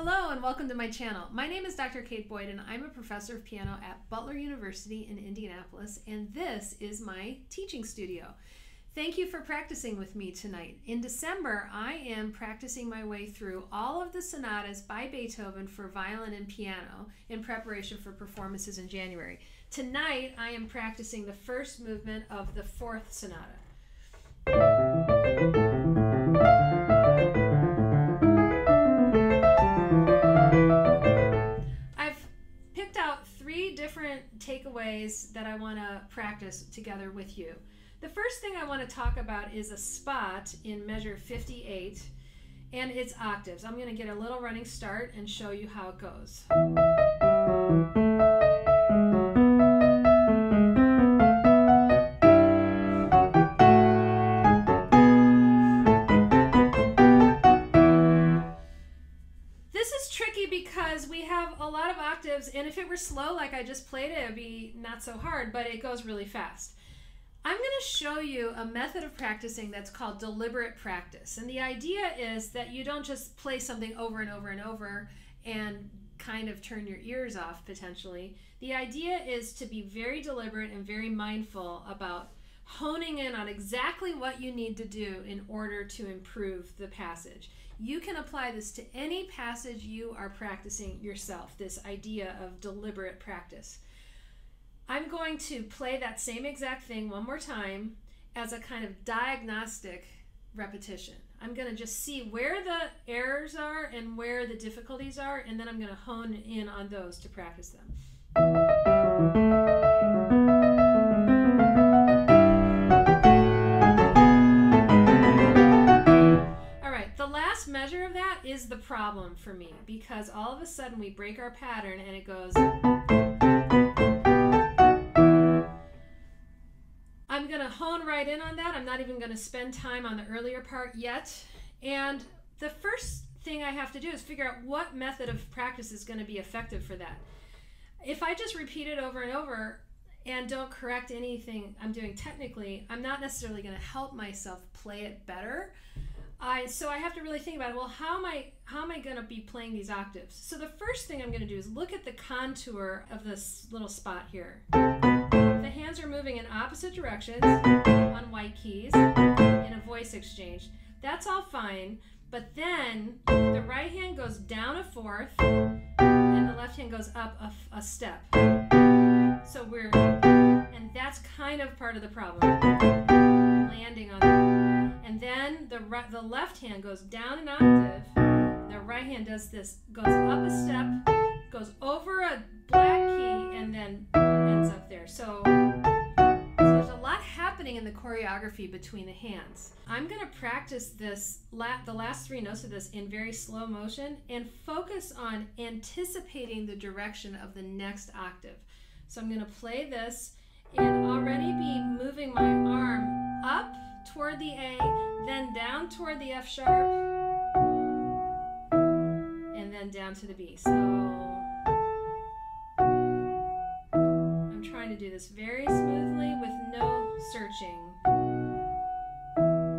Hello and welcome to my channel. My name is Dr. Kate Boyd and I'm a professor of piano at Butler University in Indianapolis, and this is my teaching studio. Thank you for practicing with me tonight. In December, I am practicing my way through all of the sonatas by Beethoven for violin and piano in preparation for performances in January. Tonight, I am practicing the first movement of the fourth sonata. Different takeaways that I want to practice together with you. The first thing I want to talk about is a spot in measure 58 and its octaves. I'm going to get a little running start and show you how it goes. Because we have a lot of octaves, and if it were slow like I just played it would be not so hard, but it goes really fast. I'm going to show you a method of practicing that's called deliberate practice, and the idea is that you don't just play something over and over and over and kind of turn your ears off potentially. The idea is to be very deliberate and very mindful about honing in on exactly what you need to do in order to improve the passage. You can apply this to any passage you are practicing yourself, this idea of deliberate practice. I'm going to play that same exact thing one more time as a kind of diagnostic repetition. I'm going to just see where the errors are and where the difficulties are, and then I'm going to hone in on those to practice them. Measure of that is the problem for me, because all of a sudden we break our pattern and it goes. I'm going to hone right in on that. I'm not even going to spend time on the earlier part yet. And the first thing I have to do is figure out what method of practice is going to be effective for that. If I just repeat it over and over and don't correct anything I'm doing technically, I'm not necessarily going to help myself play it better. So I have to really think about it. Well, how am I going to be playing these octaves? So the first thing I'm going to do is look at the contour of this little spot here. The hands are moving in opposite directions on white keys in a voice exchange. That's all fine, but then the right hand goes down a fourth and the left hand goes up a step. So and that's kind of part of the problem, landing on that. And then the left hand goes down an octave, the right hand does this, goes up a step, goes over a black key, and then ends up there. So there's a lot happening in the choreography between the hands. I'm going to practice this, the last three notes of this in very slow motion and focus on anticipating the direction of the next octave. So I'm going to play this and already be moving my arm up toward the A, then down toward the F sharp, and then down to the B. So I'm trying to do this very smoothly with no searching.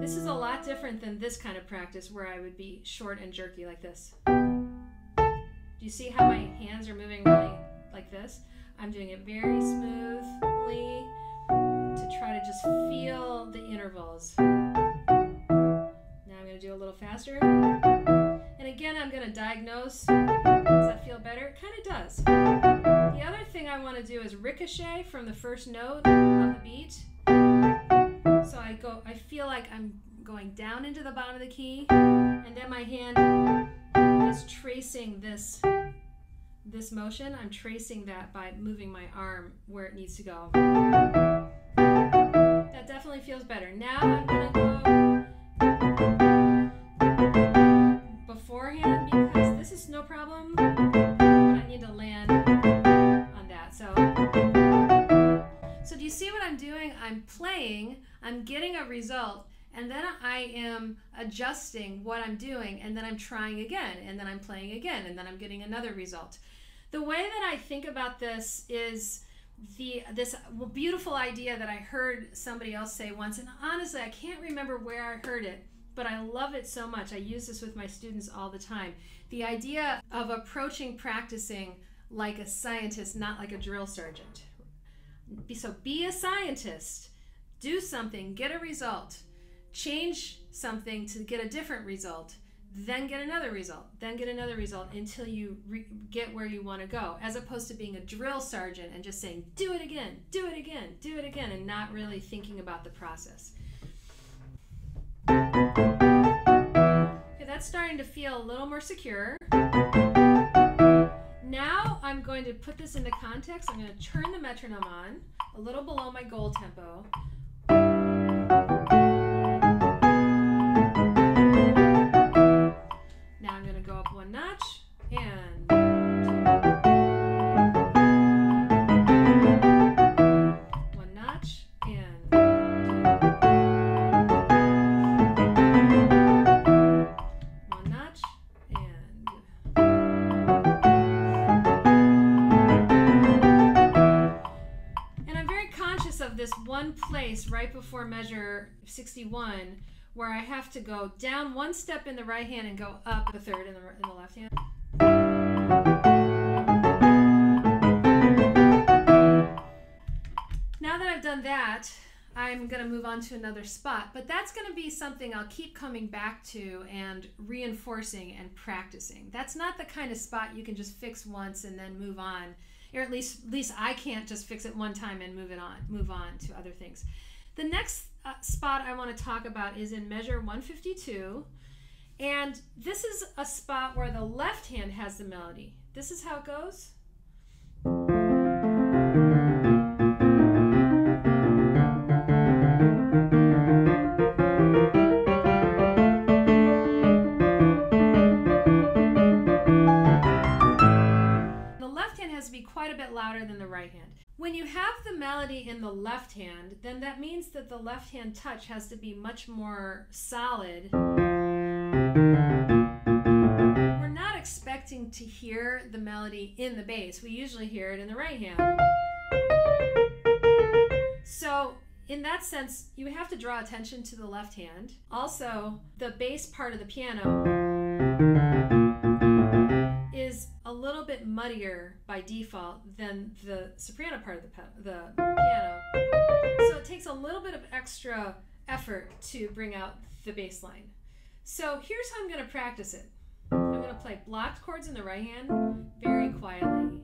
This is a lot different than this kind of practice where I would be short and jerky like this. Do you see how my hands are moving really like this? I'm doing it very smoothly to try to just feel the intervals. Now I'm going to do a little faster. And again, I'm going to diagnose. Does that feel better? It kind of does. The other thing I want to do is ricochet from the first note of the beat. So I feel like I'm going down into the bottom of the key, and then my hand is tracing this motion. I'm tracing that by moving my arm where it needs to go. That definitely feels better. Now I'm going to go beforehand because this is no problem, but I need to land on that. So do you see what I'm doing? I'm playing, I'm getting a result, and then I am adjusting what I'm doing, and then I'm trying again, and then I'm playing again, and then I'm getting another result. The way that I think about this is this beautiful idea that I heard somebody else say once, and honestly I can't remember where I heard it, but I love it so much. I use this with my students all the time. The idea of approaching practicing like a scientist, not like a drill sergeant. So be a scientist, do something, get a result, change something to get a different result, then get another result, then get another result until you get where you want to go, as opposed to being a drill sergeant and just saying, do it again, do it again, do it again, and not really thinking about the process. Okay, that's starting to feel a little more secure. Now I'm going to put this into context. I'm going to turn the metronome on a little below my goal tempo. Now I'm going to go up one notch and 2. One notch and 2. One notch and I'm very conscious of this one place right before measure 61 where I have to go down one step in the right hand and go up a third in the left hand. Now that I've done that, I'm going to move on to another spot, but that's going to be something I'll keep coming back to and reinforcing and practicing. That's not the kind of spot you can just fix once and then move on, or at least I can't just fix it one time and move on to other things. The next spot I want to talk about is in measure 152, and this is a spot where the left hand has the melody. This is how it goes. The left hand has to be quite a bit louder than the right hand. When you have the melody in the left hand, then that means that the left hand touch has to be much more solid. We're not expecting to hear the melody in the bass. We usually hear it in the right hand. So in that sense, you have to draw attention to the left hand. Also, the bass part of the piano is a little bit muddier by default than the soprano part of the piano. So it takes a little bit of extra effort to bring out the bass line. So here's how I'm going to practice it. I'm going to play blocked chords in the right hand very quietly.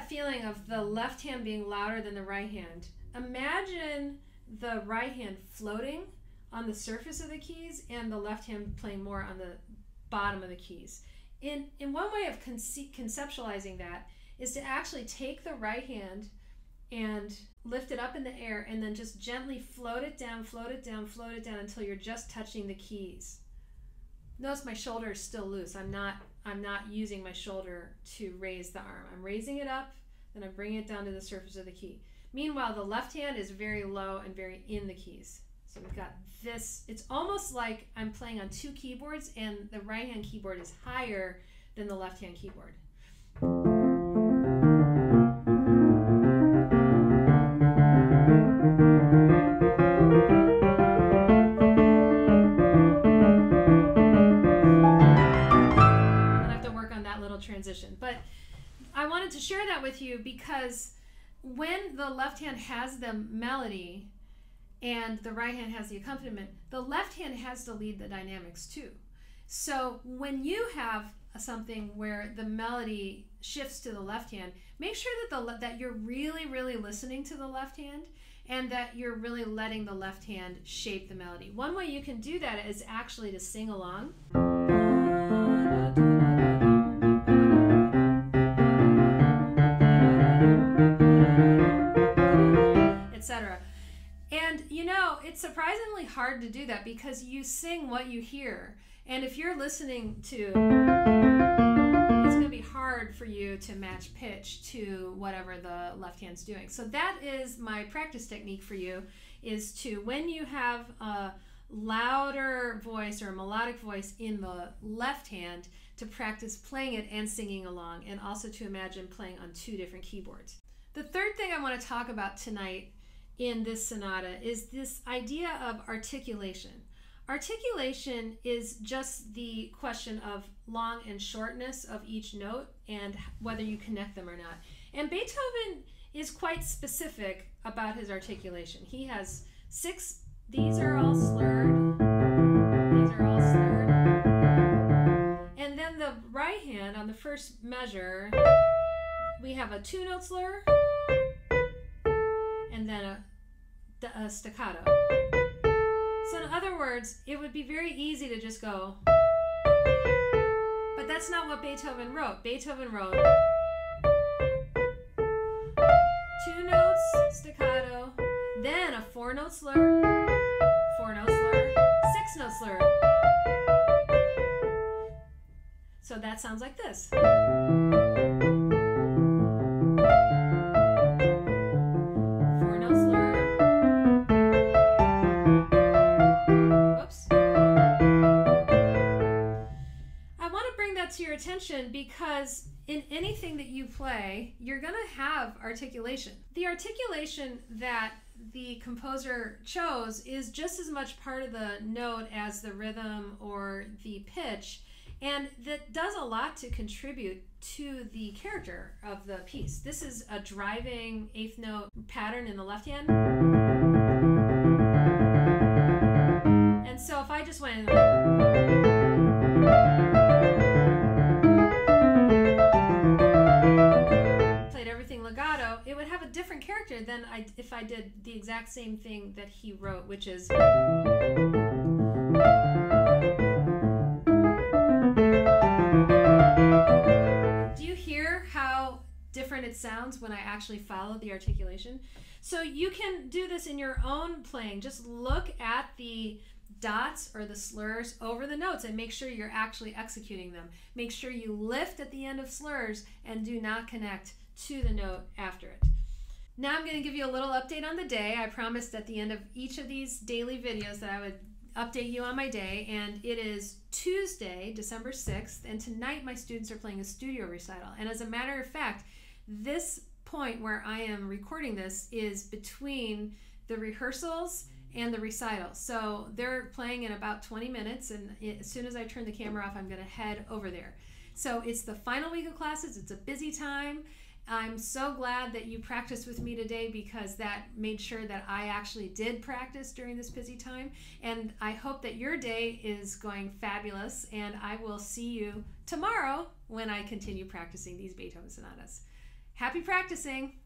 Feeling of the left hand being louder than the right hand, imagine the right hand floating on the surface of the keys and the left hand playing more on the bottom of the keys. In one way of conceptualizing that is to actually take the right hand and lift it up in the air and then just gently float it down, float it down, float it down until you're just touching the keys. Notice my shoulder is still loose. I'm not using my shoulder to raise the arm. I'm raising it up, then I'm bringing it down to the surface of the key. Meanwhile, the left hand is very low and very in the keys. So we've got this. It's almost like I'm playing on two keyboards and the right hand keyboard is higher than the left hand keyboard. Transition. But I wanted to share that with you because when the left hand has the melody and the right hand has the accompaniment, the left hand has to lead the dynamics too. So when you have something where the melody shifts to the left hand, make sure that you're really listening to the left hand and that you're really letting the left hand shape the melody. One way you can do that is actually to sing along. Etc. And you know, it's surprisingly hard to do that because you sing what you hear. And if you're listening to, it's going to be hard hard for you to match pitch to whatever the left hand's doing. So that is my practice technique for you, is to, when you have a louder voice or a melodic voice in the left hand, to practice playing it and singing along, and also to imagine playing on 2 different keyboards. The third thing I want to talk about tonight in this sonata is this idea of articulation. Articulation is just the question of long and shortness of each note and whether you connect them or not. And Beethoven is quite specific about his articulation. He has 6, these are all slurred, these are all slurred. And then the right hand on the first measure, we have a 2-note slur and then a staccato. So in other words, it would be very easy to just go, but that's not what Beethoven wrote. Beethoven wrote 2 notes, staccato, then a 4-note slur, 4-note slur, 6-note slur. So that sounds like this. 4-note slur. Whoops. I want to bring that to your attention because in anything that you play, you're going to have articulation. The articulation that the composer chose is just as much part of the note as the rhythm or the pitch, and that does a lot to contribute to the character of the piece. This is a driving 8th note pattern in the left hand. And so if I just went, played everything legato, it would have a different character than if I did the exact same thing that he wrote, which is different it sounds when I actually follow the articulation. So you can do this in your own playing. Just look at the dots or the slurs over the notes and make sure you're actually executing them. Make sure you lift at the end of slurs and do not connect to the note after it. Now I'm going to give you a little update on the day. I promised at the end of each of these daily videos that I would update you on my day, and it is Tuesday, December 6th, and tonight my students are playing a studio recital. And as a matter of fact, this point where I am recording this is between the rehearsals and the recital. So they're playing in about 20 minutes, and as soon as I turn the camera off, I'm going to head over there. So it's the final week of classes. It's a busy time. I'm so glad that you practiced with me today, because that made sure that I actually did practice during this busy time. And I hope that your day is going fabulous, and I will see you tomorrow when I continue practicing these Beethoven sonatas. Happy practicing!